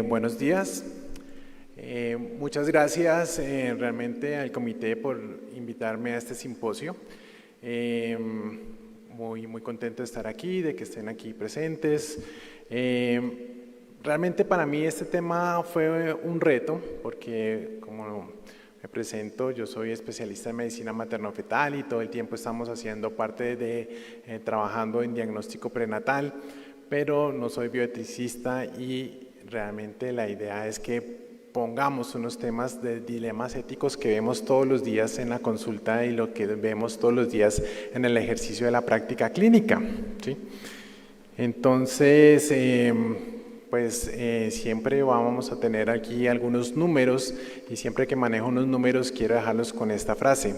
Buenos días. Muchas gracias realmente al comité por invitarme a este simposio. Muy contento de estar aquí, de que estén aquí presentes. Realmente para mí este tema fue un reto porque como me presento, yo soy especialista en medicina materno-fetal y todo el tiempo estamos haciendo parte de trabajando en diagnóstico prenatal, pero no soy bioeticista y realmente la idea es que pongamos unos temas de dilemas éticos que vemos todos los días en la consulta y lo que vemos todos los días en el ejercicio de la práctica clínica, ¿sí? Entonces, siempre vamos a tener aquí algunos números y siempre que manejo unos números quiero dejarlos con esta frase.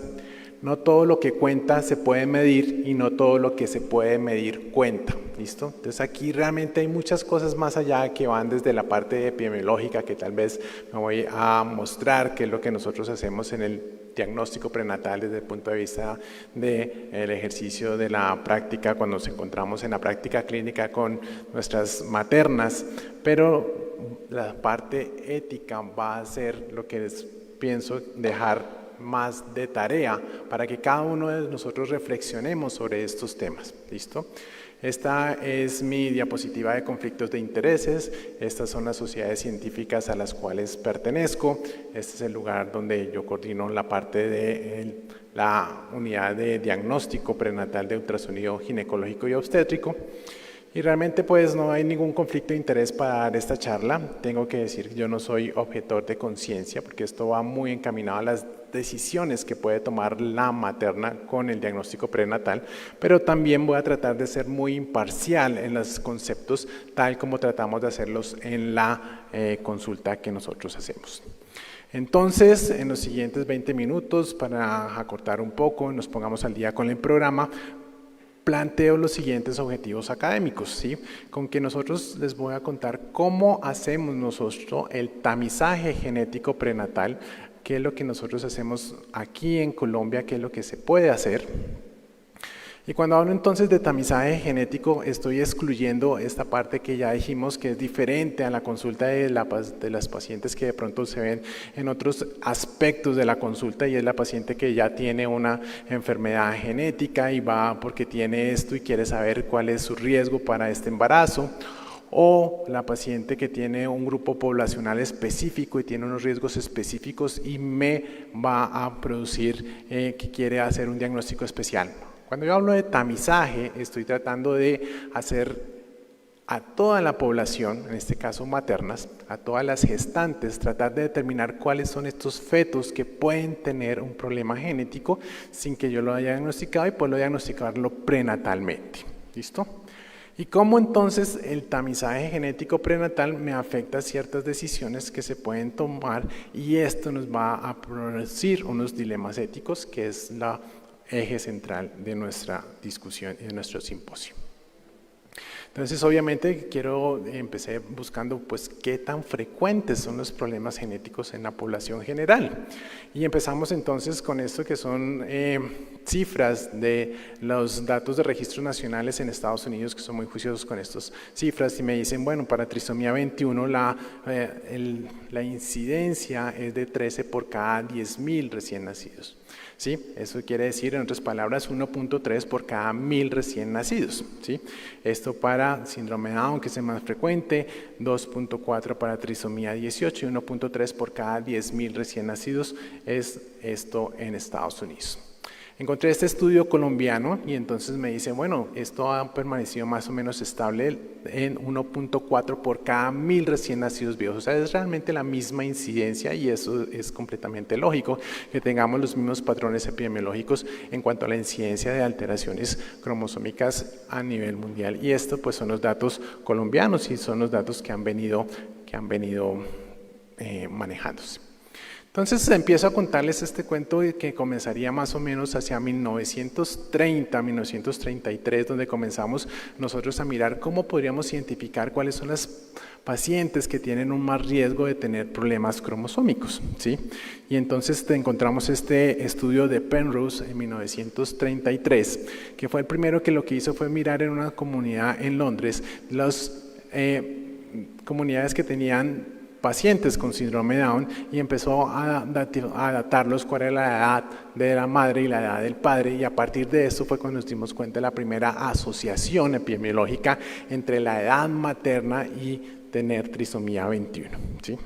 No todo lo que cuenta se puede medir y no todo lo que se puede medir cuenta. ¿Listo? Entonces aquí realmente hay muchas cosas más allá que van desde la parte epidemiológica que tal vez me voy a mostrar qué es lo que nosotros hacemos en el diagnóstico prenatal desde el punto de vista del ejercicio de la práctica cuando nos encontramos en la práctica clínica con nuestras maternas, pero la parte ética va a ser lo que les pienso dejar más de tarea para que cada uno de nosotros reflexionemos sobre estos temas. ¿Listo? Esta es mi diapositiva de conflictos de intereses. Estas son las sociedades científicas a las cuales pertenezco. Este es el lugar donde yo coordino la parte de la unidad de diagnóstico prenatal de ultrasonido ginecológico y obstétrico. Y realmente pues no hay ningún conflicto de interés para dar esta charla. Tengo que decir que yo no soy objetor de conciencia porque esto va muy encaminado a las decisiones que puede tomar la materna con el diagnóstico prenatal, pero también voy a tratar de ser muy imparcial en los conceptos tal como tratamos de hacerlos en la consulta que nosotros hacemos. Entonces, en los siguientes 20 minutos, para acortar un poco, nos pongamos al día con el programa, planteo los siguientes objetivos académicos, ¿sí? Con que nosotros les voy a contar cómo hacemos nosotros el tamizaje genético prenatal, qué es lo que nosotros hacemos aquí en Colombia, qué es lo que se puede hacer. Y cuando hablo entonces de tamizaje genético, estoy excluyendo esta parte que ya dijimos que es diferente a la consulta de las pacientes que de pronto se ven en otros aspectos de la consulta, y es la paciente que ya tiene una enfermedad genética y va porque tiene esto y quiere saber cuál es su riesgo para este embarazo, o la paciente que tiene un grupo poblacional específico y tiene unos riesgos específicos y me va a producir que quiere hacer un diagnóstico especial. Cuando yo hablo de tamizaje, estoy tratando de hacer a toda la población, en este caso maternas, a todas las gestantes, tratar de determinar cuáles son estos fetos que pueden tener un problema genético sin que yo lo haya diagnosticado y puedo diagnosticarlo prenatalmente. ¿Listo? ¿Y cómo entonces el tamizaje genético prenatal me afecta a ciertas decisiones que se pueden tomar? Y esto nos va a producir unos dilemas éticos, que es la eje central de nuestra discusión y de nuestro simposio. Entonces, obviamente, empecé buscando pues qué tan frecuentes son los problemas genéticos en la población general. Y empezamos entonces con esto que son cifras de los datos de registros nacionales en Estados Unidos, que son muy juiciosos con estas cifras, y me dicen, bueno, para trisomía 21 la incidencia es de 13 por cada 10.000 recién nacidos. ¿Sí? Eso quiere decir, en otras palabras, 1.3 por cada 1.000 recién nacidos. ¿Sí? Esto para síndrome de Down, que es el más frecuente, 2.4 para trisomía 18 y 1.3 por cada 10.000 recién nacidos, es esto en Estados Unidos. Encontré este estudio colombiano y entonces me dice, bueno, esto ha permanecido más o menos estable en 1.4 por cada 1.000 recién nacidos vivos. O sea, es realmente la misma incidencia y eso es completamente lógico, que tengamos los mismos patrones epidemiológicos en cuanto a la incidencia de alteraciones cromosómicas a nivel mundial. Y esto pues son los datos colombianos y son los datos que han venido manejándose. Entonces empiezo a contarles este cuento que comenzaría más o menos hacia 1930, 1933, donde comenzamos nosotros a mirar cómo podríamos identificar cuáles son las pacientes que tienen un más riesgo de tener problemas cromosómicos, ¿sí? Y entonces encontramos este estudio de Penrose en 1933, que fue el primero que lo que hizo fue mirar en una comunidad en Londres los comunidades que tenían pacientes con síndrome de Down y empezó a datarlos cuál era la edad de la madre y la edad del padre, y a partir de eso fue cuando nos dimos cuenta de la primera asociación epidemiológica entre la edad materna y tener trisomía 21, ¿sí?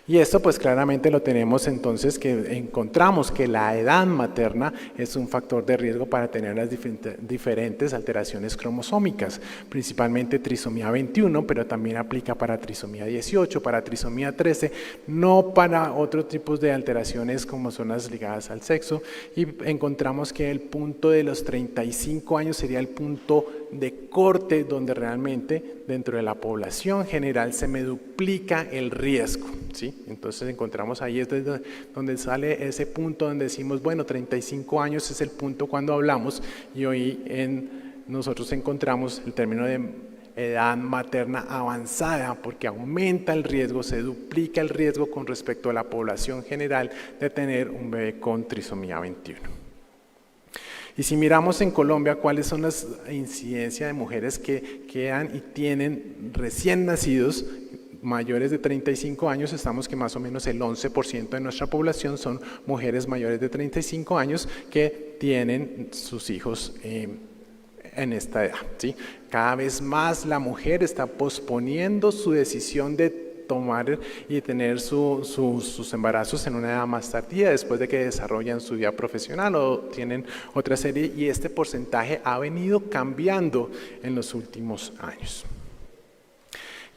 Y esto pues claramente lo tenemos entonces que encontramos que la edad materna es un factor de riesgo para tener las diferentes alteraciones cromosómicas, principalmente trisomía 21, pero también aplica para trisomía 18, para trisomía 13, no para otros tipos de alteraciones como son las ligadas al sexo, y encontramos que el punto de los 35 años sería el punto de corte donde realmente dentro de la población general se me duplica el riesgo, ¿sí? Entonces encontramos ahí es donde sale ese punto donde decimos, bueno, 35 años es el punto cuando hablamos, y hoy nosotros encontramos el término de edad materna avanzada porque aumenta el riesgo, se duplica el riesgo con respecto a la población general de tener un bebé con trisomía 21. Y si miramos en Colombia cuáles son las incidencias de mujeres que quedan y tienen recién nacidos mayores de 35 años, estamos que más o menos el 11% de nuestra población son mujeres mayores de 35 años que tienen sus hijos en esta edad, ¿sí? Cada vez más la mujer está posponiendo su decisión de tomar y tener sus embarazos en una edad más tardía, después de que desarrollan su vida profesional o tienen otra serie, y este porcentaje ha venido cambiando en los últimos años.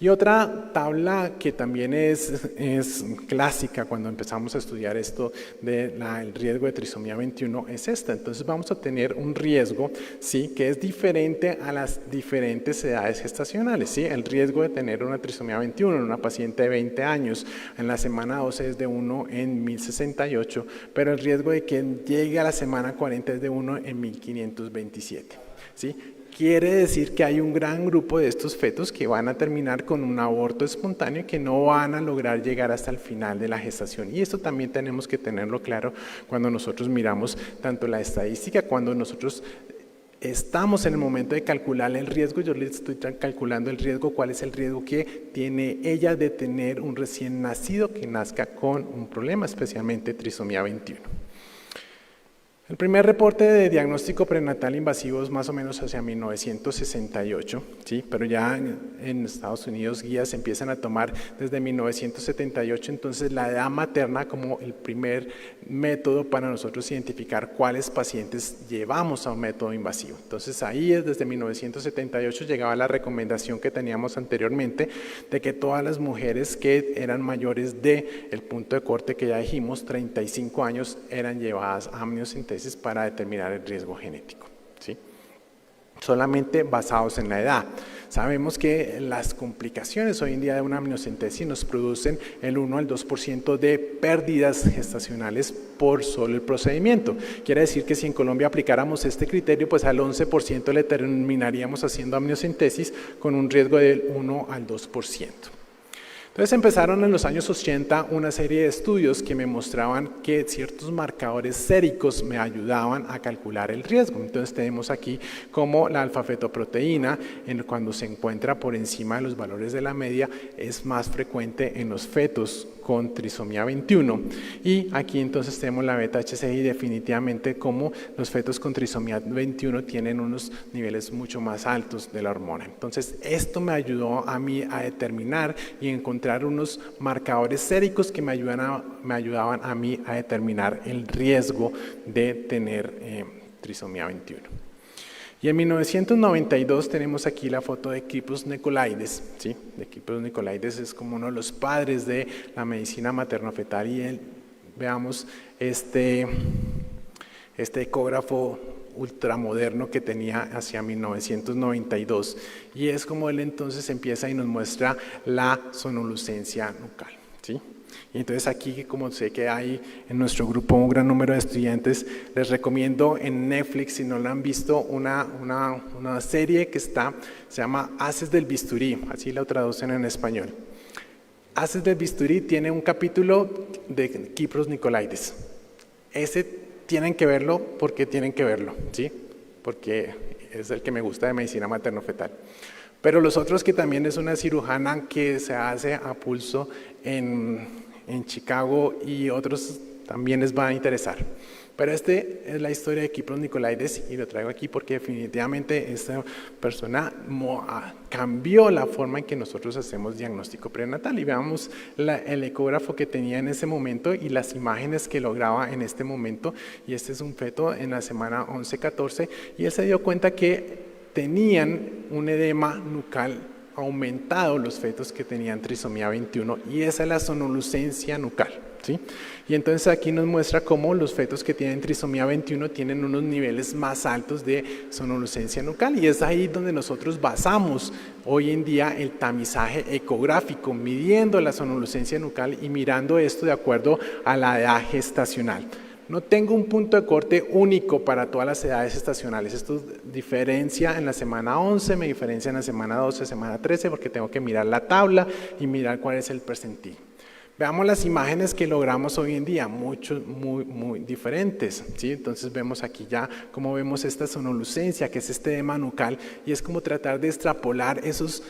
Y otra tabla que también es clásica cuando empezamos a estudiar esto del riesgo de trisomía 21 es esta. Entonces vamos a tener un riesgo, ¿sí?, que es diferente a las diferentes edades gestacionales, ¿sí? El riesgo de tener una trisomía 21 en una paciente de 20 años en la semana 12 es de 1 en 1068, pero el riesgo de que llegue a la semana 40 es de 1 en 1527, ¿sí? Quiere decir que hay un gran grupo de estos fetos que van a terminar con un aborto espontáneo y que no van a lograr llegar hasta el final de la gestación. Y esto también tenemos que tenerlo claro cuando nosotros miramos tanto la estadística, cuando nosotros estamos en el momento de calcular el riesgo. Yo le estoy calculando el riesgo, cuál es el riesgo que tiene ella de tener un recién nacido que nazca con un problema, especialmente trisomía 21. El primer reporte de diagnóstico prenatal invasivo es más o menos hacia 1968, ¿sí? Pero ya en Estados Unidos guías empiezan a tomar desde 1978, entonces la edad materna como el primer método para nosotros identificar cuáles pacientes llevamos a un método invasivo. Entonces ahí desde 1978 llegaba la recomendación que teníamos anteriormente de que todas las mujeres que eran mayores del punto de corte que ya dijimos, 35 años, eran llevadas a amniocentesis para determinar el riesgo genético, ¿sí? Solamente basados en la edad. Sabemos que las complicaciones hoy en día de una amniocentesis nos producen el 1 al 2% de pérdidas gestacionales por solo el procedimiento. Quiere decir que si en Colombia aplicáramos este criterio, pues al 11% le terminaríamos haciendo amniocentesis con un riesgo del 1 al 2%. Entonces empezaron en los años 80 una serie de estudios que me mostraban que ciertos marcadores séricos me ayudaban a calcular el riesgo. Entonces tenemos aquí como la alfa-fetoproteína, cuando se encuentra por encima de los valores de la media, es más frecuente en los fetos con trisomía 21. Y aquí entonces tenemos la beta-HCG, y definitivamente como los fetos con trisomía 21 tienen unos niveles mucho más altos de la hormona. Entonces esto me ayudó a mí a determinar y encontrar unos marcadores séricos que me ayudaban a mí a determinar el riesgo de tener trisomía 21. Y en 1992 tenemos aquí la foto de Kypros Nicolaides, ¿sí? De Kypros Nicolaides es como uno de los padres de la medicina materno-fetal, y veamos este ecógrafo ultramoderno que tenía hacia 1992, y es como él entonces empieza y nos muestra la sonolucencia nucal, ¿sí? Y entonces aquí, como sé que hay en nuestro grupo un gran número de estudiantes, les recomiendo en Netflix, si no la han visto, una serie que se llama Haces del bisturí, así la traducen en español. Haces del bisturí tiene un capítulo de Kypros Nicolaides. Ese tienen que verlo porque tienen que verlo, ¿sí? Porque es el que me gusta de medicina materno-fetal. Pero los otros, que también es una cirujana que se hace a pulso en Chicago, y otros también les va a interesar. Pero este es la historia de Kypros Nicolaides, y lo traigo aquí porque definitivamente esta persona cambió la forma en que nosotros hacemos diagnóstico prenatal. Y veamos el ecógrafo que tenía en ese momento y las imágenes que lograba en este momento. Y este es un feto en la semana 11-14, y él se dio cuenta que tenían un edema nucal aumentado los fetos que tenían trisomía 21, y esa es la sonolucencia nucal, ¿sí? Y entonces aquí nos muestra cómo los fetos que tienen trisomía 21 tienen unos niveles más altos de sonolucencia nucal, y es ahí donde nosotros basamos hoy en día el tamizaje ecográfico, midiendo la sonolucencia nucal y mirando esto de acuerdo a la edad gestacional. No tengo un punto de corte único para todas las edades estacionales. Esto diferencia en la semana 11, me diferencia en la semana 12, semana 13, porque tengo que mirar la tabla y mirar cuál es el percentil. Veamos las imágenes que logramos hoy en día, muy diferentes, ¿sí? Entonces vemos aquí ya cómo vemos esta sonolucencia, que es este edema nucal, y es como tratar de extrapolar esos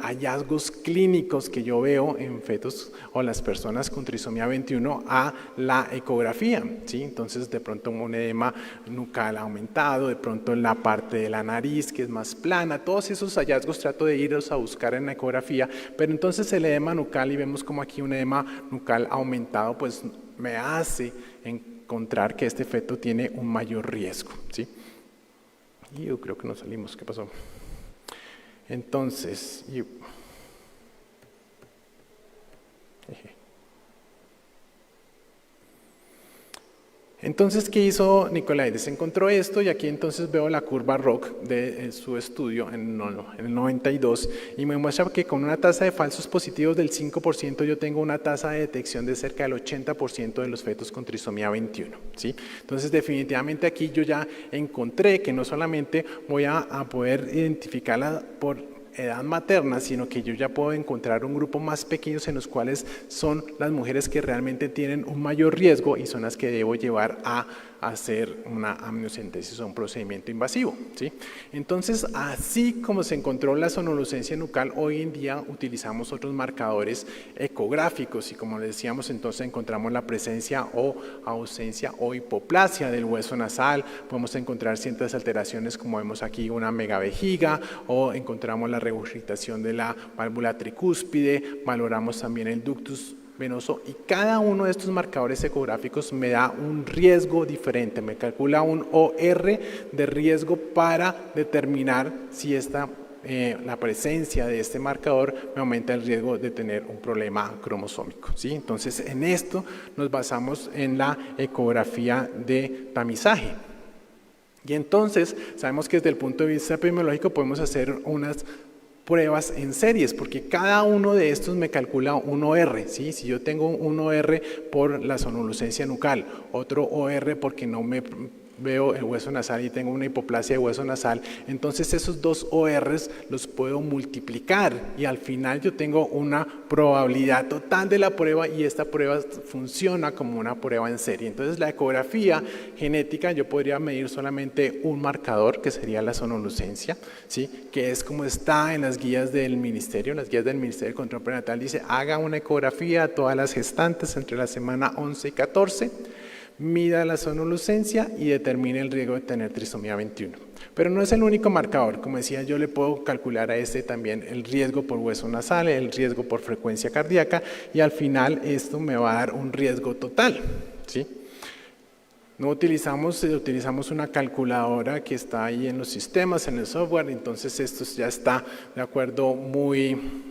hallazgos clínicos que yo veo en fetos o las personas con trisomía 21 a la ecografía, ¿sí? Entonces de pronto un edema nucal aumentado, de pronto en la parte de la nariz que es más plana, todos esos hallazgos trato de irlos a buscar en la ecografía, pero entonces el edema nucal, y vemos como aquí un edema nucal aumentado, pues me hace encontrar que este feto tiene un mayor riesgo, ¿sí? Y yo creo que nos salimos, ¿qué pasó? Entonces, ¿qué hizo Nicolaides? Encontró esto, y aquí entonces veo la curva ROC de su estudio en el 92, y me muestra que con una tasa de falsos positivos del 5% yo tengo una tasa de detección de cerca del 80% de los fetos con trisomía 21, ¿sí? Entonces definitivamente aquí yo ya encontré que no solamente voy a poder identificarla por edad materna, sino que yo ya puedo encontrar un grupo más pequeño en los cuales son las mujeres que realmente tienen un mayor riesgo y son las que debo llevar a hacer una amniocentesis o un procedimiento invasivo, ¿sí? Entonces, así como se encontró la sonolucencia nucal, hoy en día utilizamos otros marcadores ecográficos, y como les decíamos, entonces encontramos la presencia o ausencia o hipoplasia del hueso nasal, podemos encontrar ciertas alteraciones como vemos aquí, una megavejiga, o encontramos la regurgitación de la válvula tricúspide, valoramos también el ductus venoso, y cada uno de estos marcadores ecográficos me da un riesgo diferente, me calcula un OR de riesgo para determinar si la presencia de este marcador me aumenta el riesgo de tener un problema cromosómico, ¿sí? Entonces en esto nos basamos en la ecografía de tamizaje. Y entonces sabemos que desde el punto de vista epidemiológico podemos hacer unas pruebas en series, porque cada uno de estos me calcula un OR, ¿sí? Si yo tengo un OR por la sonolucencia nucal, otro OR porque no me veo el hueso nasal y tengo una hipoplasia de hueso nasal, entonces esos dos ORs los puedo multiplicar, y al final yo tengo una probabilidad total de la prueba, y esta prueba funciona como una prueba en serie. Entonces la ecografía genética yo podría medir solamente un marcador, que sería la sonolucencia, ¿sí? Que es como está en las guías del ministerio. Las guías del Ministerio de Control Prenatal dice: haga una ecografía a todas las gestantes entre la semana 11 y 14, mida la sonolucencia y determine el riesgo de tener trisomía 21. Pero no es el único marcador. Como decía, yo le puedo calcular a este también el riesgo por hueso nasal, el riesgo por frecuencia cardíaca, y al final esto me va a dar un riesgo total, ¿sí? No utilizamos una calculadora que está ahí en los sistemas, en el software, entonces esto ya está de acuerdo muy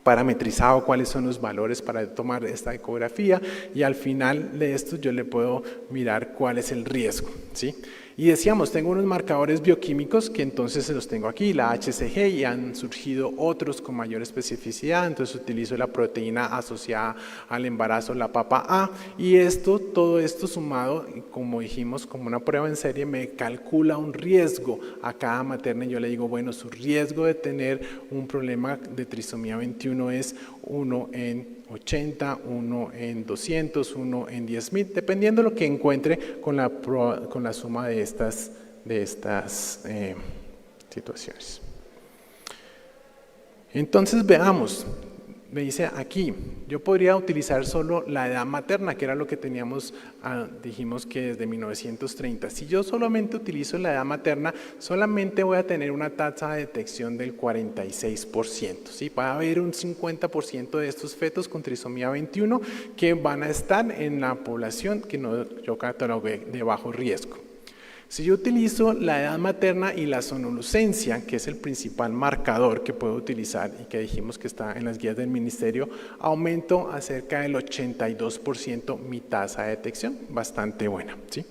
parametrizado cuáles son los valores para tomar esta ecografía, y al final de esto yo le puedo mirar cuál es el riesgo, ¿sí? Y decíamos, tengo unos marcadores bioquímicos que entonces se los tengo aquí, la HCG, y han surgido otros con mayor especificidad. Entonces utilizo la proteína asociada al embarazo, la PAPA-A, y todo esto sumado, como dijimos, como una prueba en serie, me calcula un riesgo a cada materna, y yo le digo, bueno, su riesgo de tener un problema de trisomía 21 es 1 en 80, 1 en 200, 1 en 10,000, dependiendo de lo que encuentre con la suma de estas situaciones. Entonces veamos, me dice aquí, yo podría utilizar solo la edad materna, que era lo que teníamos, dijimos que desde 1930. Si yo solamente utilizo la edad materna, solamente voy a tener una tasa de detección del 46%. ¿Sí? Va a haber un 50% de estos fetos con trisomía 21 que van a estar en la población que yo catalogué de bajo riesgo. Si yo utilizo la edad materna y la sonolucencia, que es el principal marcador que puedo utilizar y que dijimos que está en las guías del ministerio, aumento a cerca del 82% mi tasa de detección, bastante buena, ¿sí?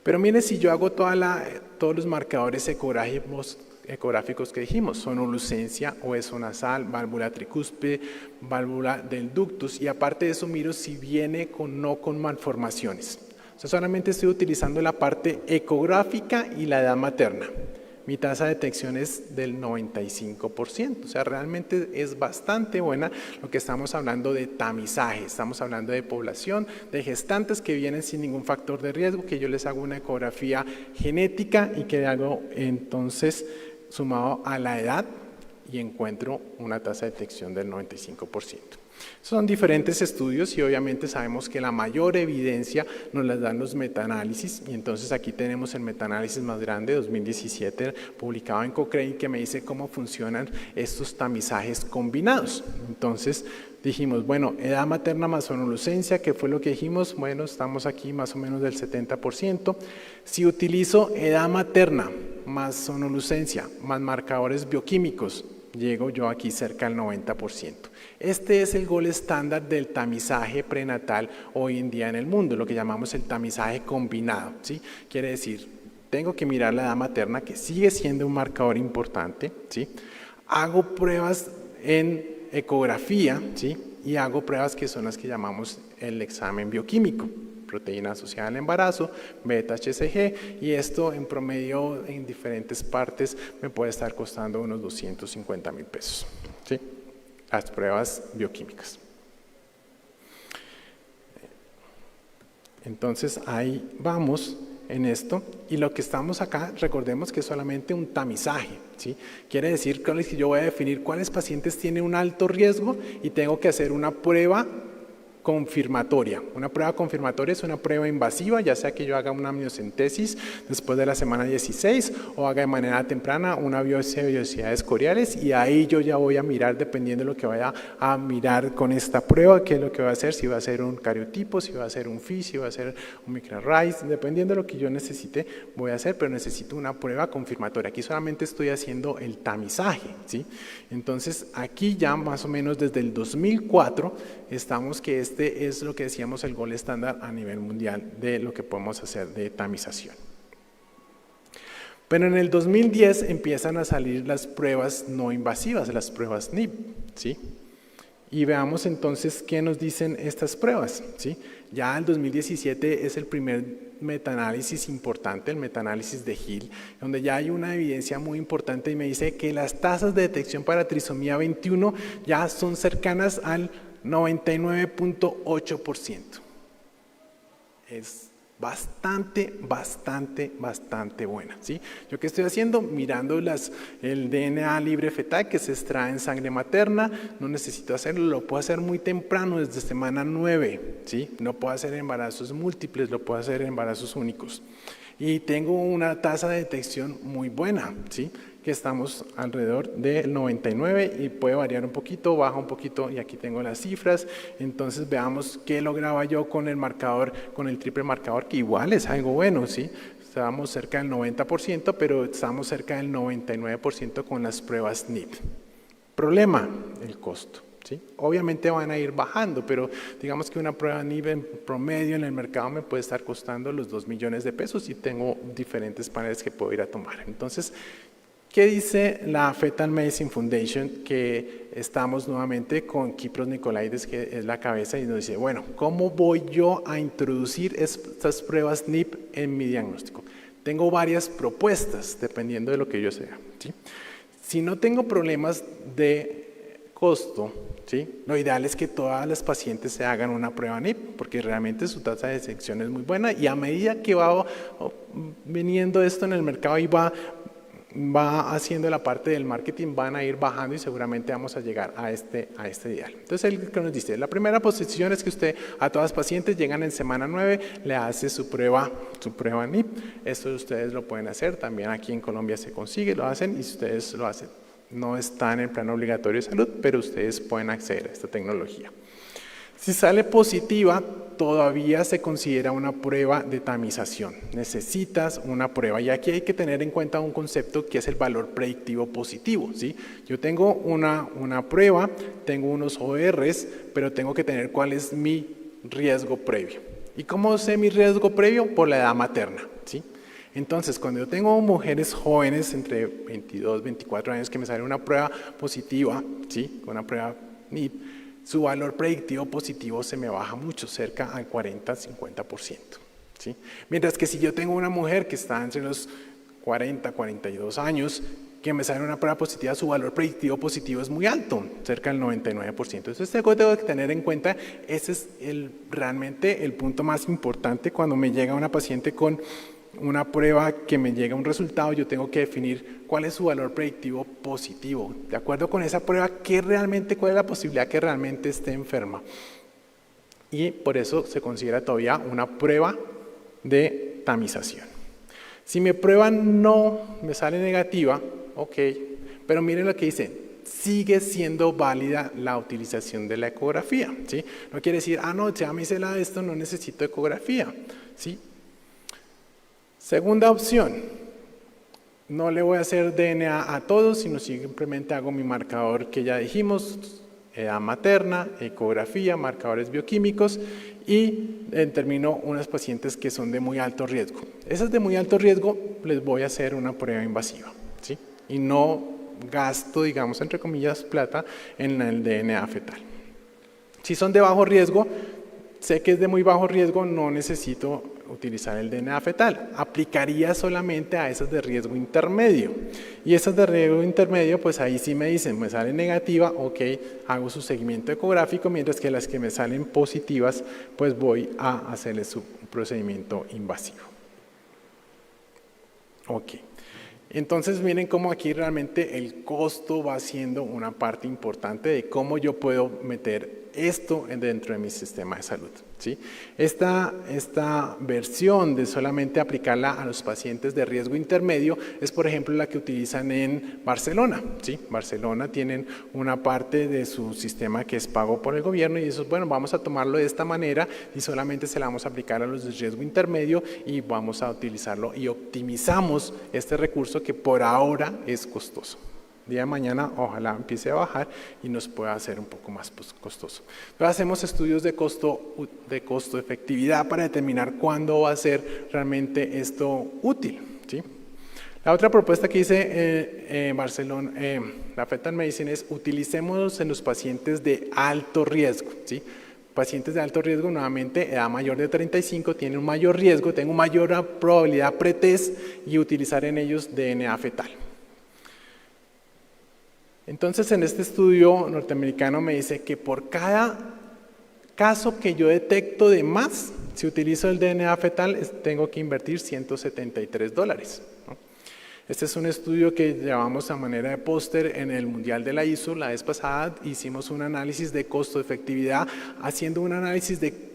Pero mire, si yo hago todos los marcadores ecográficos que dijimos, sonolucencia, hueso nasal, válvula tricúspide, válvula del ductus, y aparte de eso miro si viene no con malformaciones. Solamente estoy utilizando la parte ecográfica y la edad materna. Mi tasa de detección es del 95%, o sea, realmente es bastante buena. Lo que estamos hablando de tamizaje, estamos hablando de población, de gestantes que vienen sin ningún factor de riesgo, que yo les hago una ecografía genética y que hago entonces sumado a la edad y encuentro una tasa de detección del 95%. Son diferentes estudios y obviamente sabemos que la mayor evidencia nos las dan los metaanálisis, y entonces aquí tenemos el metaanálisis más grande, 2017, publicado en Cochrane, que me dice cómo funcionan estos tamizajes combinados. Entonces dijimos, bueno, edad materna más sonolucencia, que fue lo que dijimos, bueno, estamos aquí más o menos del 70%. Si utilizo edad materna más sonolucencia más marcadores bioquímicos, llego yo aquí cerca del 90%. Este es el gol estándar del tamizaje prenatal hoy en día en el mundo, lo que llamamos el tamizaje combinado, ¿sí? Quiere decir, tengo que mirar la edad materna, que sigue siendo un marcador importante, ¿sí? Hago pruebas en ecografía, ¿sí? Y hago pruebas que son las que llamamos el examen bioquímico, proteína asociada al embarazo, beta-HCG, y esto en promedio en diferentes partes me puede estar costando unos 250,000 pesos, ¿sí? Las pruebas bioquímicas. Entonces ahí vamos en esto, y lo que estamos acá, recordemos que es solamente un tamizaje, ¿sí? Quiere decir que yo voy a definir cuáles pacientes tienen un alto riesgo y tengo que hacer una prueba confirmatoria. Una prueba confirmatoria es una prueba invasiva, ya sea que yo haga una amniocentesis después de la semana 16 o haga de manera temprana una biopsia de vellosidades coriales, y ahí yo ya voy a mirar, dependiendo de lo que vaya a mirar con esta prueba, qué es lo que va a hacer, si va a ser un cariotipo, si va a ser un FI, si va a ser un microarray, dependiendo de lo que yo necesite voy a hacer, pero necesito una prueba confirmatoria. Aquí solamente estoy haciendo el tamizaje, ¿sí? Entonces aquí ya más o menos desde el 2004 estamos que este es lo que decíamos el gol estándar a nivel mundial de lo que podemos hacer de tamización. Pero en el 2010 empiezan a salir las pruebas no invasivas, las pruebas NIP, ¿sí? Y veamos entonces qué nos dicen estas pruebas, ¿sí? Ya el 2017 es el primer metaanálisis importante, el metaanálisis de Hill, donde ya hay una evidencia muy importante y me dice que las tasas de detección para trisomía 21 ya son cercanas al 99.8%. Es bastante buena, ¿sí? ¿Yo qué estoy haciendo? Mirando el DNA libre fetal que se extrae en sangre materna. No necesito hacerlo, lo puedo hacer muy temprano, desde semana 9, ¿sí? No puedo hacer embarazos múltiples, lo puedo hacer embarazos únicos. Y tengo una tasa de detección muy buena, ¿sí? Que estamos alrededor del 99 y puede variar un poquito, baja un poquito, y aquí tengo las cifras. Entonces veamos qué lograba yo con el marcador, con el triple marcador, que igual es algo bueno, ¿sí? Estábamos cerca del 90%, pero estamos cerca del 99% con las pruebas NIP. Problema, el costo, ¿sí? Obviamente van a ir bajando, pero digamos que una prueba NIP en promedio en el mercado me puede estar costando los 2 millones de pesos y tengo diferentes paneles que puedo ir a tomar. Entonces, ¿qué dice la Fetal Medicine Foundation? Que estamos nuevamente con Kypros Nicolaides, que es la cabeza, y nos dice, bueno, ¿cómo voy yo a introducir estas pruebas NIP en mi diagnóstico? Tengo varias propuestas, dependiendo de lo que yo sea, ¿sí? Si no tengo problemas de costo, ¿sí? Lo ideal es que todas las pacientes se hagan una prueba NIP, porque realmente su tasa de detección es muy buena, y a medida que va viniendo esto en el mercado y va va haciendo la parte del marketing, van a ir bajando y seguramente vamos a llegar a este ideal. Entonces, él que nos dice, la primera posición es que usted a todas las pacientes llegan en semana 9, le hace su prueba NIP. Esto ustedes lo pueden hacer, también aquí en Colombia se consigue, lo hacen y ustedes lo hacen. No está en el plan obligatorio de salud, pero ustedes pueden acceder a esta tecnología. Si sale positiva, todavía se considera una prueba de tamización. Necesitas una prueba y aquí hay que tener en cuenta un concepto que es el valor predictivo positivo, ¿sí? Yo tengo una prueba, tengo unos ORs, pero tengo que tener cuál es mi riesgo previo. ¿Y cómo sé mi riesgo previo? Por la edad materna, ¿sí? Entonces, cuando yo tengo mujeres jóvenes entre 22, 24 años que me sale una prueba positiva, ¿sí? Una prueba NIP, su valor predictivo positivo se me baja mucho, cerca al 40-50%. ¿Sí? Mientras que si yo tengo una mujer que está entre los 40, 42 años, que me sale una prueba positiva, su valor predictivo positivo es muy alto, cerca del 99%. Entonces tengo que tener en cuenta, ese es realmente el punto más importante cuando me llega una paciente con una prueba que me llega un resultado, yo tengo que definir cuál es su valor predictivo positivo. De acuerdo con esa prueba, cuál es la posibilidad que realmente esté enferma. Y por eso se considera todavía una prueba de tamización. Si mi prueba no me sale negativa, ok, pero miren lo que dice, sigue siendo válida la utilización de la ecografía, ¿sí? No quiere decir, no, ya me hice esto, no necesito ecografía, ¿sí? Segunda opción, no le voy a hacer DNA a todos, sino simplemente hago mi marcador que ya dijimos, edad materna, ecografía, marcadores bioquímicos y determino unas pacientes que son de muy alto riesgo. Esas de muy alto riesgo les voy a hacer una prueba invasiva, ¿sí? Y no gasto, digamos, entre comillas, plata en el DNA fetal. Si son de bajo riesgo, sé que es de muy bajo riesgo, no necesito utilizar el DNA fetal. Aplicaría solamente a esas de riesgo intermedio. Y esas de riesgo intermedio, pues ahí sí me dicen, me sale negativa, ok, hago su seguimiento ecográfico, mientras que las que me salen positivas, pues voy a hacerle su procedimiento invasivo. Ok. Entonces miren cómo aquí realmente el costo va siendo una parte importante de cómo yo puedo meter esto dentro de mi sistema de salud, ¿sí? Esta versión de solamente aplicarla a los pacientes de riesgo intermedio es, por ejemplo, la que utilizan en Barcelona, ¿sí? Barcelona tienen una parte de su sistema que es pago por el gobierno y eso, bueno, vamos a tomarlo de esta manera y solamente se la vamos a aplicar a los de riesgo intermedio y vamos a utilizarlo y optimizamos este recurso que por ahora es costoso. Día de mañana ojalá empiece a bajar y nos pueda hacer un poco más costoso. Entonces hacemos estudios de costo efectividad para determinar cuándo va a ser realmente esto útil, ¿sí? La otra propuesta que hice Barcelona, la Fetal Medicine es utilicémoslos en los pacientes de alto riesgo, ¿sí? Pacientes de alto riesgo, nuevamente, edad mayor de 35, tienen un mayor riesgo, tengo mayor probabilidad pretest y utilizar en ellos DNA fetal. Entonces, en este estudio norteamericano me dice que por cada caso que yo detecto de más, si utilizo el DNA fetal, tengo que invertir $173, ¿no? Este es un estudio que llevamos a manera de póster en el Mundial de la ISO. La vez pasada hicimos un análisis de costo-efectividad, haciendo un análisis de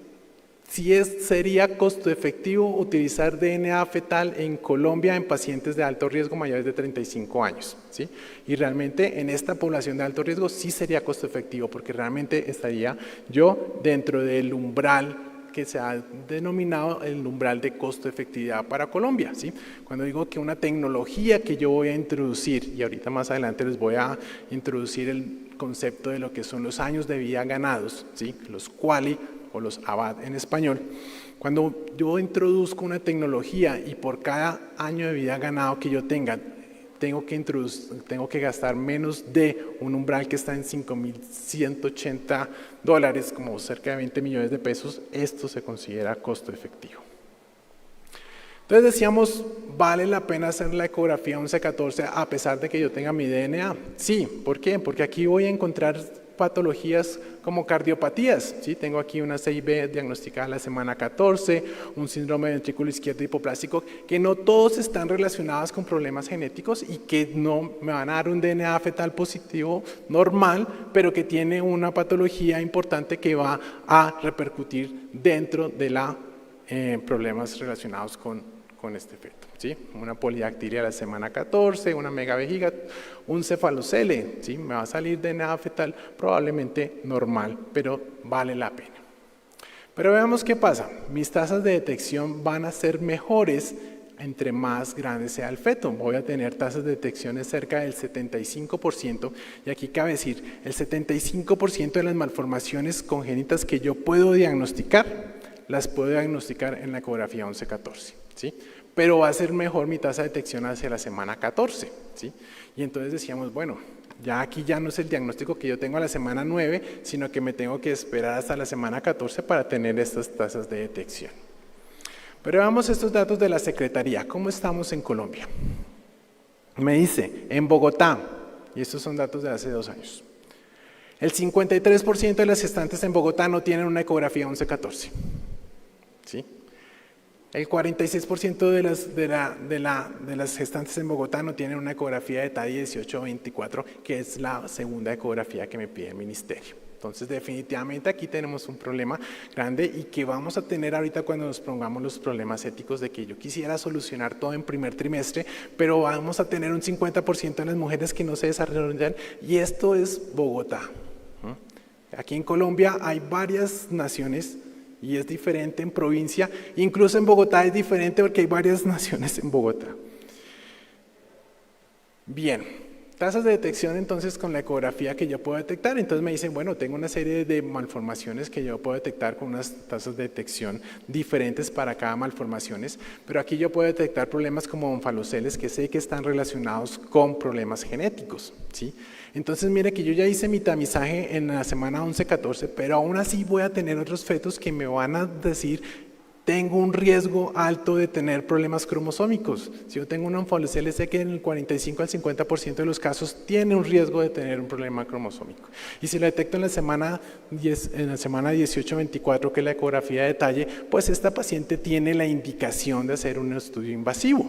si sería costo efectivo utilizar DNA fetal en Colombia en pacientes de alto riesgo mayores de 35 años, ¿sí? Y realmente en esta población de alto riesgo sí sería costo efectivo porque realmente estaría yo dentro del umbral que se ha denominado el umbral de costo efectividad para Colombia, ¿sí? Cuando digo que una tecnología que yo voy a introducir, y ahorita más adelante les voy a introducir el concepto de lo que son los años de vida ganados, ¿sí? Los QALY o los ABAD en español. Cuando yo introduzco una tecnología y por cada año de vida ganado que yo tenga, tengo que gastar menos de un umbral que está en $5,180, como cerca de 20 millones de pesos, esto se considera costo efectivo. Entonces decíamos, ¿vale la pena hacer la ecografía 1114 a pesar de que yo tenga mi DNA? Sí, ¿por qué? Porque aquí voy a encontrar patologías como cardiopatías, ¿sí? Tengo aquí una CIB diagnosticada a la semana 14, un síndrome de ventrículo izquierdo hipoplástico, que no todos están relacionados con problemas genéticos y que no me van a dar un DNA fetal positivo normal, pero que tiene una patología importante que va a repercutir dentro de la problemas relacionados con este feto, ¿sí? Una polidactilia a la semana 14, una megavejiga, un cefalocele, ¿sí? Me va a salir DNA fetal probablemente normal, pero vale la pena. Pero veamos qué pasa. Mis tasas de detección van a ser mejores entre más grande sea el feto. Voy a tener tasas de detección cerca del 75%, y aquí cabe decir, el 75% de las malformaciones congénitas que yo puedo diagnosticar, las puedo diagnosticar en la ecografía 11-14, ¿sí? Pero va a ser mejor mi tasa de detección hacia la semana 14, ¿sí? Y entonces decíamos, bueno, ya aquí ya no es el diagnóstico que yo tengo a la semana 9, sino que me tengo que esperar hasta la semana 14 para tener estas tasas de detección. Pero veamos estos datos de la Secretaría. ¿Cómo estamos en Colombia? Me dice, en Bogotá, y estos son datos de hace 2 años, el 53% de las gestantes en Bogotá no tienen una ecografía 11-14. ¿Sí? El 46% de las gestantes en Bogotá no tienen una ecografía de TADI 18-24, que es la segunda ecografía que me pide el ministerio. Entonces, definitivamente aquí tenemos un problema grande y que vamos a tener ahorita cuando nos pongamos los problemas éticos de que yo quisiera solucionar todo en primer trimestre, pero vamos a tener un 50% de las mujeres que no se desarrollan, y esto es Bogotá. Aquí en Colombia hay varias naciones y es diferente en provincia, incluso en Bogotá es diferente porque hay varias naciones en Bogotá. Bien, tasas de detección entonces con la ecografía que yo puedo detectar. Entonces me dicen, bueno, tengo una serie de malformaciones que yo puedo detectar con unas tasas de detección diferentes para cada malformaciones, pero aquí yo puedo detectar problemas como onfaloceles que sé que están relacionados con problemas genéticos, ¿sí? Entonces mire que yo ya hice mi tamizaje en la semana 11-14, pero aún así voy a tener otros fetos que me van a decir, tengo un riesgo alto de tener problemas cromosómicos. Si yo tengo un onfalocele, sé que en el 45 al 50% de los casos tiene un riesgo de tener un problema cromosómico. Y si lo detecto en la semana 18-24, que es la ecografía de detalle, pues esta paciente tiene la indicación de hacer un estudio invasivo.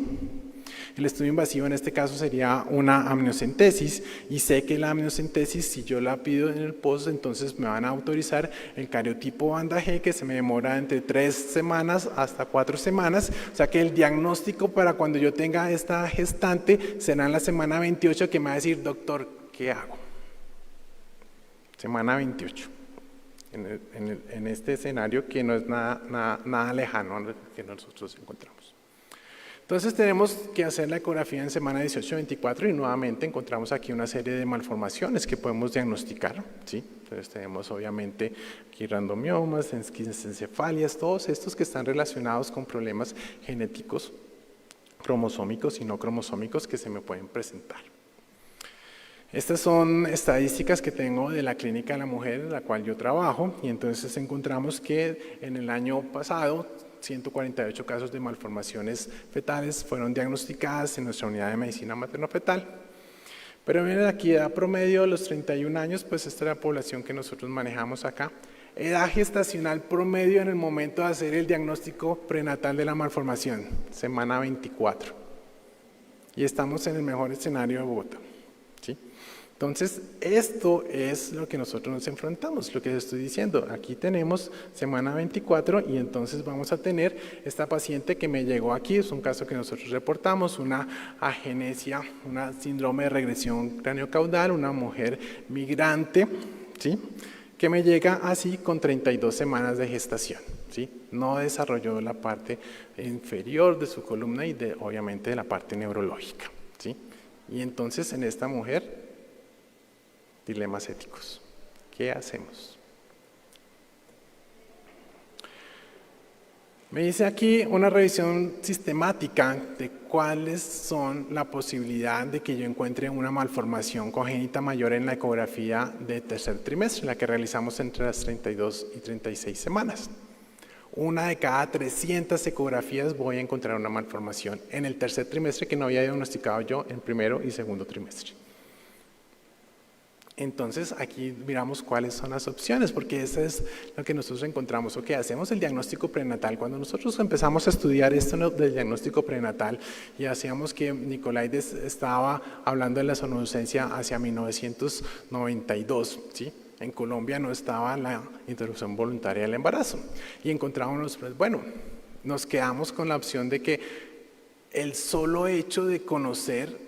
El estudio invasivo en este caso sería una amniocentesis, y sé que la amniocentesis, si yo la pido en el post, entonces me van a autorizar el cariotipo banda G, que se me demora entre 3 semanas hasta 4 semanas, o sea que el diagnóstico para cuando yo tenga esta gestante será en la semana 28, que me va a decir, doctor, ¿qué hago? Semana 28. En este escenario que no es nada lejano que nosotros encontramos. Entonces tenemos que hacer la ecografía en semana 18-24 y nuevamente encontramos aquí una serie de malformaciones que podemos diagnosticar, ¿sí? Entonces tenemos obviamente aquí randomiomas, encefalias, todos estos que están relacionados con problemas genéticos, cromosómicos y no cromosómicos que se me pueden presentar. Estas son estadísticas que tengo de la Clínica de la Mujer en la cual yo trabajo, y entonces encontramos que en el año pasado 148 casos de malformaciones fetales fueron diagnosticadas en nuestra unidad de medicina materno-fetal. Pero miren aquí, edad promedio de los 31 años, pues esta es la población que nosotros manejamos acá. Edad gestacional promedio en el momento de hacer el diagnóstico prenatal de la malformación, semana 24. Y estamos en el mejor escenario de Bogotá, ¿sí? Entonces, esto es lo que nosotros nos enfrentamos, lo que les estoy diciendo. Aquí tenemos semana 24 y entonces vamos a tener esta paciente que me llegó aquí, es un caso que nosotros reportamos, una agenesia, una síndrome de regresión craneocaudal, una mujer migrante, ¿sí? Que me llega así con 32 semanas de gestación, ¿sí? No desarrolló la parte inferior de su columna y obviamente de la parte neurológica, ¿sí? Y entonces en esta mujer, dilemas éticos. ¿Qué hacemos? Me dice aquí una revisión sistemática de cuáles son la posibilidad de que yo encuentre una malformación congénita mayor en la ecografía de tercer trimestre, la que realizamos entre las 32 y 36 semanas. Una de cada 300 ecografías voy a encontrar una malformación en el tercer trimestre que no había diagnosticado yo en primero y segundo trimestre. Entonces aquí miramos cuáles son las opciones, porque eso es lo que nosotros encontramos. Ok, hacemos el diagnóstico prenatal. Cuando nosotros empezamos a estudiar esto del diagnóstico prenatal y hacíamos que Nicolaides estaba hablando de la sonodocencia hacia 1992, ¿sí? En Colombia no estaba la interrupción voluntaria del embarazo. Y encontrábamos, pues, bueno, nos quedamos con la opción de que el solo hecho de conocer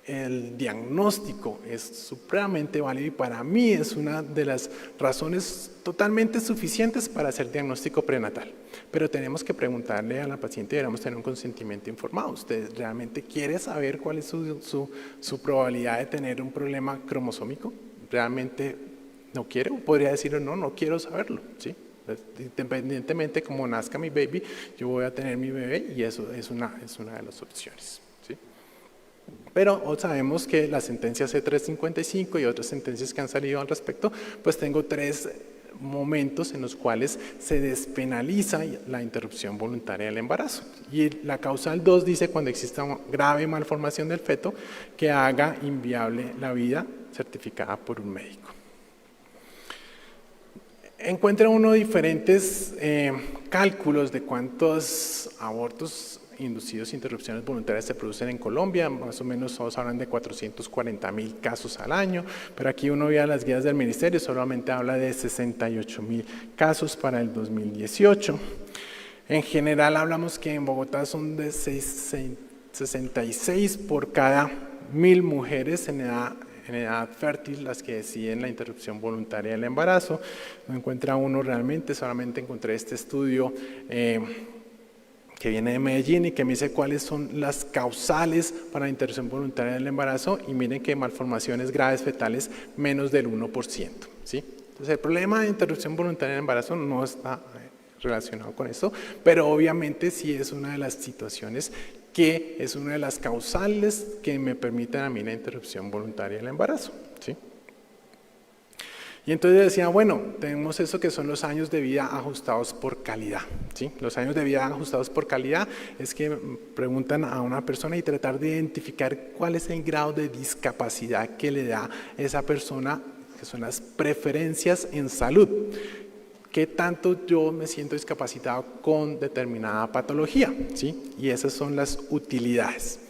el diagnóstico es supremamente válido y para mí es una de las razones totalmente suficientes para hacer diagnóstico prenatal. Pero tenemos que preguntarle a la paciente, debemos tener un consentimiento informado. ¿Usted realmente quiere saber cuál es su probabilidad de tener un problema cromosómico? ¿Realmente no quiere? O podría decir, no quiero saberlo, ¿sí? Independientemente como nazca mi baby, yo voy a tener mi bebé y eso es una de las opciones. Pero sabemos que la sentencia C355 y otras sentencias que han salido al respecto, pues tengo 3 momentos en los cuales se despenaliza la interrupción voluntaria del embarazo. Y la causal 2 dice cuando exista una grave malformación del feto que haga inviable la vida certificada por un médico. Encuentra uno diferentes cálculos de cuántos abortos inducidos e interrupciones voluntarias se producen en Colombia, más o menos todos hablan de 440,000 casos al año, pero aquí uno ve las guías del ministerio, solamente habla de 68,000 casos para el 2018. En general hablamos que en Bogotá son de 66 por cada 1,000 mujeres en edad fértil las que deciden la interrupción voluntaria del embarazo. No encuentra uno realmente, solamente encontré este estudio que viene de Medellín y que me dice cuáles son las causales para la interrupción voluntaria del embarazo y miren que malformaciones graves fetales menos del 1%, ¿sí? Entonces el problema de interrupción voluntaria del embarazo no está relacionado con esto, pero obviamente sí es una de las situaciones que es una de las causales que me permiten a mí la interrupción voluntaria del embarazo, ¿sí? Y entonces decía, bueno, tenemos eso que son los años de vida ajustados por calidad, ¿sí? Los años de vida ajustados por calidad es que preguntan a una persona y tratar de identificar cuál es el grado de discapacidad que le da esa persona, que son las preferencias en salud. ¿Qué tanto yo me siento discapacitado con determinada patología? ¿Sí? Y esas son las utilidades.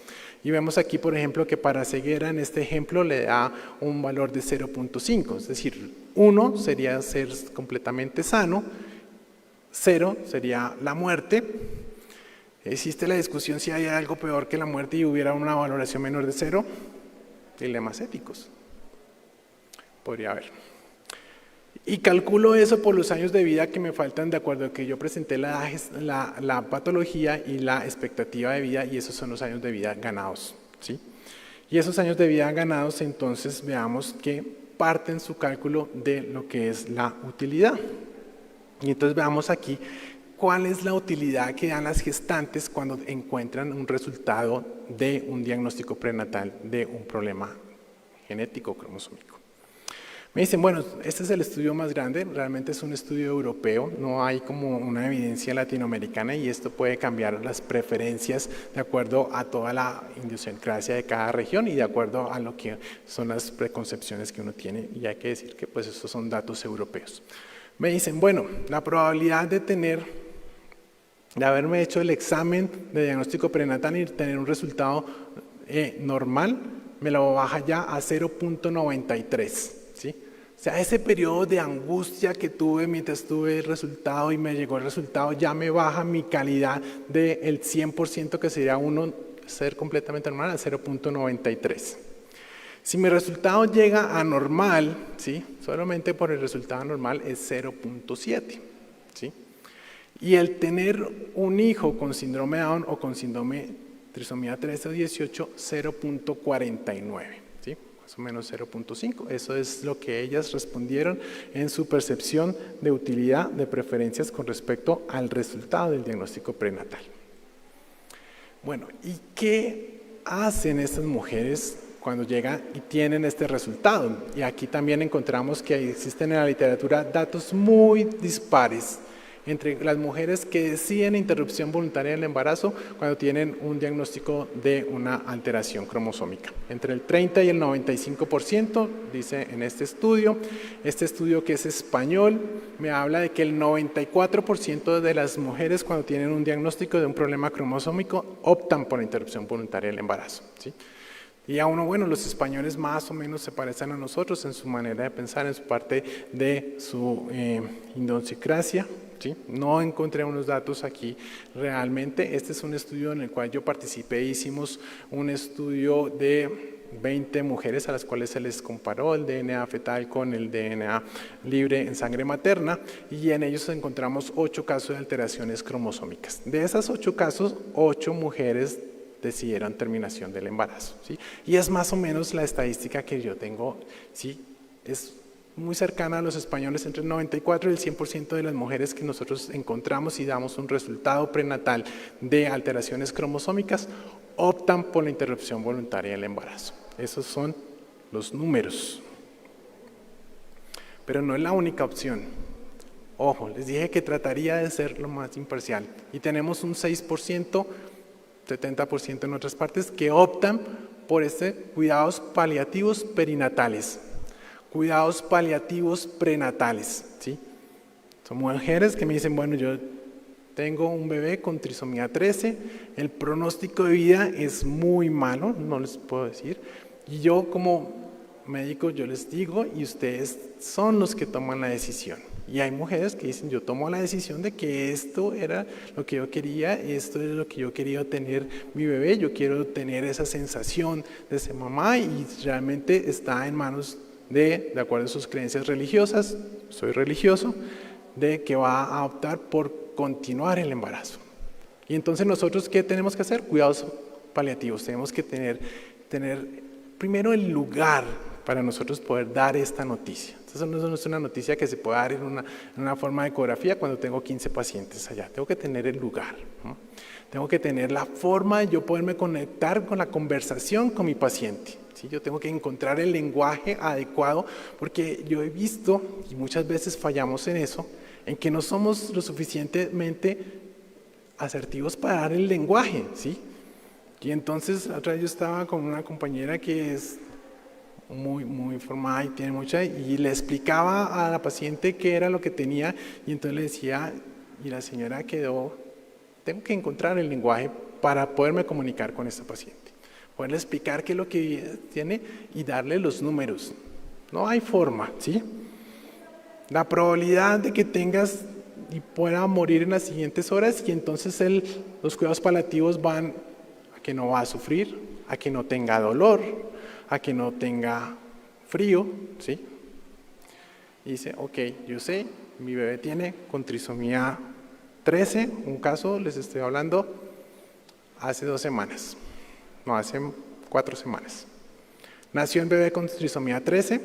Y vemos aquí, por ejemplo, que para ceguera en este ejemplo le da un valor de 0.5, es decir, 1 sería ser completamente sano, 0 sería la muerte. Existe la discusión si hay algo peor que la muerte y hubiera una valoración menor de 0, dilemas éticos. Podría haber. Y calculo eso por los años de vida que me faltan de acuerdo a que yo presenté la patología y la expectativa de vida y esos son los años de vida ganados, ¿sí? Y esos años de vida ganados entonces veamos que parten su cálculo de lo que es la utilidad. Y entonces veamos aquí cuál es la utilidad que dan las gestantes cuando encuentran un resultado de un diagnóstico prenatal de un problema genético cromosómico. Me dicen, bueno, este es el estudio más grande, realmente es un estudio europeo, no hay como una evidencia latinoamericana y esto puede cambiar las preferencias de acuerdo a toda la idiosincrasia de cada región y de acuerdo a lo que son las preconcepciones que uno tiene y hay que decir que pues estos son datos europeos. Me dicen, bueno, la probabilidad de haberme hecho el examen de diagnóstico prenatal y tener un resultado normal, me lo baja ya a 0.93, ¿sí? O sea, ese periodo de angustia que tuve mientras tuve el resultado y me llegó el resultado, ya me baja mi calidad del 100% que sería uno ser completamente normal a 0.93. Si mi resultado llega a normal, ¿sí? Solamente por el resultado normal es 0.7, ¿sí? Y el tener un hijo con síndrome de Down o con síndrome trisomía 13 o 18, 0.49, ¿sí? Más o menos 0.5. Eso es lo que ellas respondieron en su percepción de utilidad de preferencias con respecto al resultado del diagnóstico prenatal. Bueno, ¿y qué hacen estas mujeres cuando llegan y tienen este resultado? Y aquí también encontramos que existen en la literatura datos muy dispares entre las mujeres que deciden interrupción voluntaria del embarazo cuando tienen un diagnóstico de una alteración cromosómica. Entre el 30 y el 95%, dice en este estudio que es español, me habla de que el 94% de las mujeres cuando tienen un diagnóstico de un problema cromosómico optan por la interrupción voluntaria del embarazo, ¿sí? Y a uno, bueno, los españoles más o menos se parecen a nosotros en su manera de pensar, en su parte de su idiosincrasia, ¿sí? No encontré unos datos aquí realmente. Este es un estudio en el cual yo participé, hicimos un estudio de 20 mujeres a las cuales se les comparó el DNA fetal con el DNA libre en sangre materna y en ellos encontramos 8 casos de alteraciones cromosómicas. De esas 8 casos, 8 mujeres decidieron terminación del embarazo, ¿sí? Y es más o menos la estadística que yo tengo, ¿sí? Es muy cercana a los españoles, entre el 94 y el 100% de las mujeres que nosotros encontramos y damos un resultado prenatal de alteraciones cromosómicas optan por la interrupción voluntaria del embarazo. Esos son los números. Pero no es la única opción. Ojo, les dije que trataría de ser lo más imparcial. Y tenemos un 6%, 70% en otras partes, que optan por cuidados paliativos perinatales. Cuidados paliativos prenatales, ¿sí? Son mujeres que me dicen, bueno, yo tengo un bebé con trisomía 13, el pronóstico de vida es muy malo, no les puedo decir, y yo como médico yo les digo y ustedes son los que toman la decisión. Y hay mujeres que dicen, yo tomo la decisión de que esto era lo que yo quería, esto es lo que yo quería tener mi bebé, yo quiero tener esa sensación de ser mamá y realmente está en manos de acuerdo a sus creencias religiosas, soy religioso, de que va a optar por continuar el embarazo. Y entonces nosotros, ¿qué tenemos que hacer? Cuidados paliativos, tenemos que tener primero el lugar para nosotros poder dar esta noticia. Entonces no es una noticia que se pueda dar en una forma de ecografía cuando tengo 15 pacientes allá, tengo que tener el lugar, ¿no? Tengo que tener la forma de yo poderme conectar con la conversación con mi paciente. ¿Sí? Yo tengo que encontrar el lenguaje adecuado porque yo he visto, y muchas veces fallamos en eso, en que no somos lo suficientemente asertivos para dar el lenguaje, ¿sí? Y entonces, otra vez yo estaba con una compañera que es muy formada y tiene mucha, y le explicaba a la paciente qué era lo que tenía, y entonces le decía, y la señora quedó, tengo que encontrar el lenguaje para poderme comunicar con esta paciente. Poderle explicar qué es lo que tiene y darle los números. No hay forma, ¿sí? La probabilidad de que tengas y pueda morir en las siguientes horas y entonces los cuidados paliativos van a que no va a sufrir, a que no tenga dolor, a que no tenga frío, ¿sí? Y dice, ok, yo sé, mi bebé tiene con trisomía 13, un caso, les estoy hablando, hace 2 semanas. No, hace 4 semanas. Nació el bebé con trisomía 13.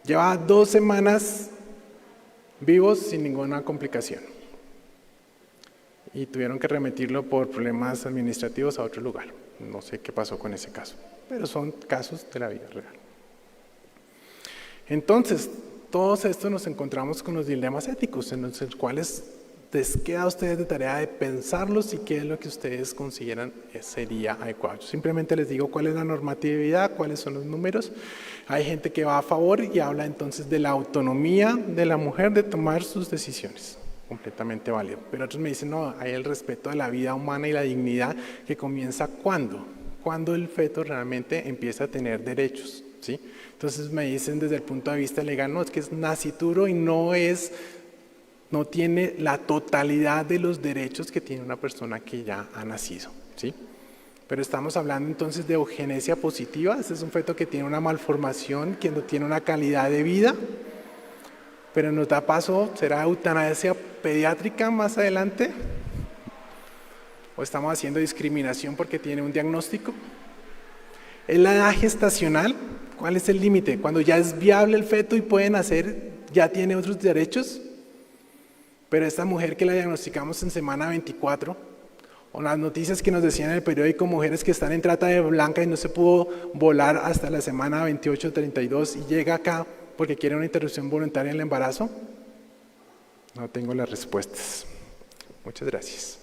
Lleva 2 semanas vivos sin ninguna complicación. Y tuvieron que remitirlo por problemas administrativos a otro lugar. No sé qué pasó con ese caso, pero son casos de la vida real. Entonces, todos estos nos encontramos con los dilemas éticos en los cuales les queda a ustedes de tarea de pensarlos y qué es lo que ustedes consideran sería adecuado. Yo simplemente les digo cuál es la normatividad, cuáles son los números. Hay gente que va a favor y habla entonces de la autonomía de la mujer de tomar sus decisiones, completamente válido. Pero otros me dicen, no, hay el respeto a la vida humana y la dignidad que comienza cuando el feto realmente empieza a tener derechos, ¿sí? Entonces me dicen desde el punto de vista legal, no, es que es nacituro y no tiene la totalidad de los derechos que tiene una persona que ya ha nacido, ¿sí? Pero estamos hablando entonces de eugenesia positiva. Este es un feto que tiene una malformación, que no tiene una calidad de vida, pero nos da paso, ¿será eutanasia pediátrica más adelante? ¿O estamos haciendo discriminación porque tiene un diagnóstico? ¿Es la edad gestacional? ¿Cuál es el límite? Cuando ya es viable el feto y puede nacer, ¿ya tiene otros derechos? Pero esta mujer que la diagnosticamos en semana 24, o las noticias que nos decían en el periódico, mujeres que están en trata de blanca y no se pudo volar hasta la semana 28, 32 y llega acá porque quiere una interrupción voluntaria en el embarazo. No tengo las respuestas. Muchas gracias.